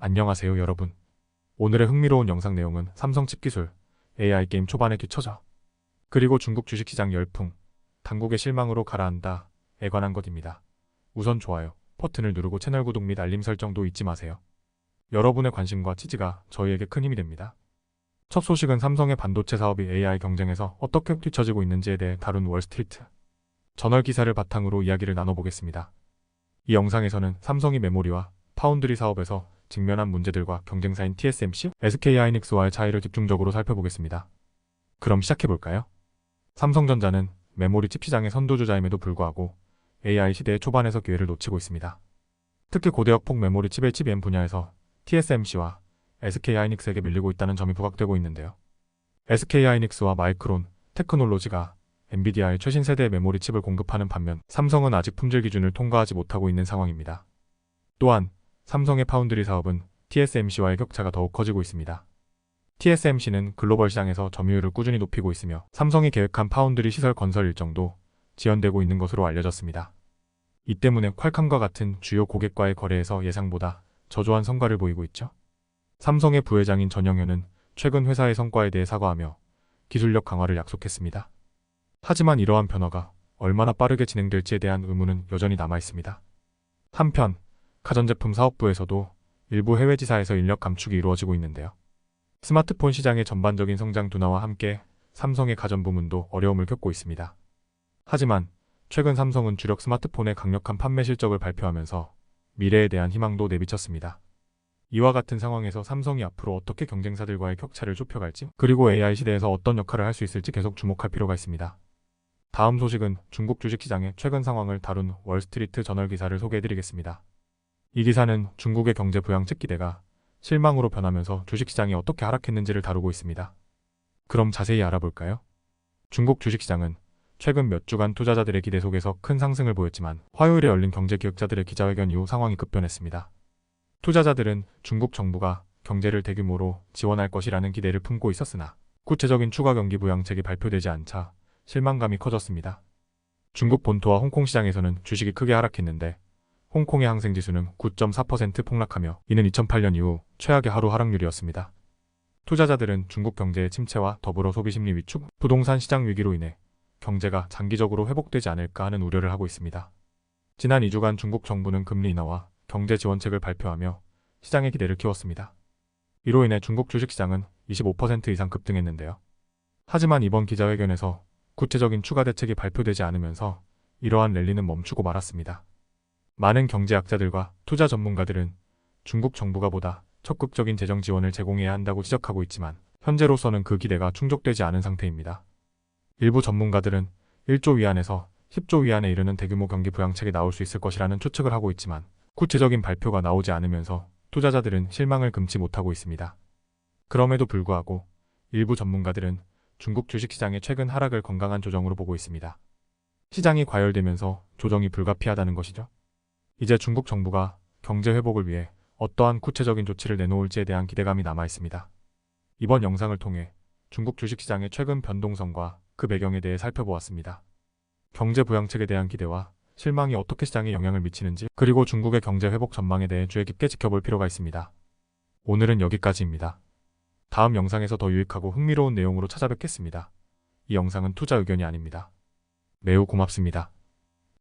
안녕하세요 여러분. 오늘의 흥미로운 영상 내용은 삼성 칩 기술, AI 게임 초반에 뒤처져, 그리고 중국 주식시장 열풍, 당국의 실망으로 가라앉다에 관한 것입니다. 우선 좋아요 버튼을 누르고 채널 구독 및 알림 설정도 잊지 마세요. 여러분의 관심과 지지가 저희에게 큰 힘이 됩니다. 첫 소식은 삼성의 반도체 사업이 AI 경쟁에서 어떻게 뒤처지고 있는지에 대해 다룬 월스트리트 저널 기사를 바탕으로 이야기를 나눠보겠습니다. 이 영상에서는 삼성이 메모리와 파운드리 사업에서 직면한 문제들과 경쟁사인 TSMC, SK하이닉스와의 차이를 집중적으로 살펴보겠습니다. 그럼 시작해볼까요? 삼성전자는 메모리 칩 시장의 선두주자임에도 불구하고 AI 시대의 초반에서 기회를 놓치고 있습니다. 특히 고대역폭 메모리 칩 HBM 분야에서 TSMC와 SK하이닉스에게 밀리고 있다는 점이 부각되고 있는데요. SK하이닉스와 마이크론 테크놀로지가 엔비디아의 최신 세대의 메모리 칩을 공급하는 반면 삼성은 아직 품질 기준을 통과하지 못하고 있는 상황입니다. 또한 삼성의 파운드리 사업은 TSMC와의 격차가 더욱 커지고 있습니다. TSMC는 글로벌 시장에서 점유율을 꾸준히 높이고 있으며 삼성이 계획한 파운드리 시설 건설 일정도 지연되고 있는 것으로 알려졌습니다. 이 때문에 퀄컴과 같은 주요 고객과의 거래에서 예상보다 저조한 성과를 보이고 있죠. 삼성의 부회장인 전영현은 최근 회사의 성과에 대해 사과하며 기술력 강화를 약속했습니다. 하지만 이러한 변화가 얼마나 빠르게 진행될지에 대한 의문은 여전히 남아있습니다. 한편 가전제품 사업부에서도 일부 해외 지사에서 인력 감축이 이루어지고 있는데요. 스마트폰 시장의 전반적인 성장 둔화와 함께 삼성의 가전 부문도 어려움을 겪고 있습니다. 하지만 최근 삼성은 주력 스마트폰의 강력한 판매 실적을 발표하면서 미래에 대한 희망도 내비쳤습니다. 이와 같은 상황에서 삼성이 앞으로 어떻게 경쟁사들과의 격차를 좁혀갈지, 그리고 AI 시대에서 어떤 역할을 할 수 있을지 계속 주목할 필요가 있습니다. 다음 소식은 중국 주식시장의 최근 상황을 다룬 월스트리트 저널 기사를 소개해드리겠습니다. 이 기사는 중국의 경제 부양책 기대가 실망으로 변하면서 주식시장이 어떻게 하락했는지를 다루고 있습니다. 그럼 자세히 알아볼까요? 중국 주식시장은 최근 몇 주간 투자자들의 기대 속에서 큰 상승을 보였지만 화요일에 열린 경제기획자들의 기자회견 이후 상황이 급변했습니다. 투자자들은 중국 정부가 경제를 대규모로 지원할 것이라는 기대를 품고 있었으나 구체적인 추가 경기 부양책이 발표되지 않자 실망감이 커졌습니다. 중국 본토와 홍콩 시장에서는 주식이 크게 하락했는데 홍콩의 항생지수는 9.4% 폭락하며 이는 2008년 이후 최악의 하루 하락률이었습니다. 투자자들은 중국 경제의 침체와 더불어 소비심리 위축, 부동산 시장 위기로 인해 경제가 장기적으로 회복되지 않을까 하는 우려를 하고 있습니다. 지난 2주간 중국 정부는 금리 인하와 경제 지원책을 발표하며 시장의 기대를 키웠습니다. 이로 인해 중국 주식시장은 25% 이상 급등했는데요. 하지만 이번 기자회견에서 구체적인 추가 대책이 발표되지 않으면서 이러한 랠리는 멈추고 말았습니다. 많은 경제학자들과 투자 전문가들은 중국 정부가 보다 적극적인 재정 지원을 제공해야 한다고 지적하고 있지만 현재로서는 그 기대가 충족되지 않은 상태입니다. 일부 전문가들은 1조 위안에서 10조 위안에 이르는 대규모 경기 부양책이 나올 수 있을 것이라는 추측을 하고 있지만 구체적인 발표가 나오지 않으면서 투자자들은 실망을 금치 못하고 있습니다. 그럼에도 불구하고 일부 전문가들은 중국 주식시장의 최근 하락을 건강한 조정으로 보고 있습니다. 시장이 과열되면서 조정이 불가피하다는 것이죠. 이제 중국 정부가 경제 회복을 위해 어떠한 구체적인 조치를 내놓을지에 대한 기대감이 남아있습니다. 이번 영상을 통해 중국 주식시장의 최근 변동성과 그 배경에 대해 살펴보았습니다. 경제 부양책에 대한 기대와 실망이 어떻게 시장에 영향을 미치는지, 그리고 중국의 경제 회복 전망에 대해 주의 깊게 지켜볼 필요가 있습니다. 오늘은 여기까지입니다. 다음 영상에서 더 유익하고 흥미로운 내용으로 찾아뵙겠습니다. 이 영상은 투자 의견이 아닙니다. 매우 고맙습니다.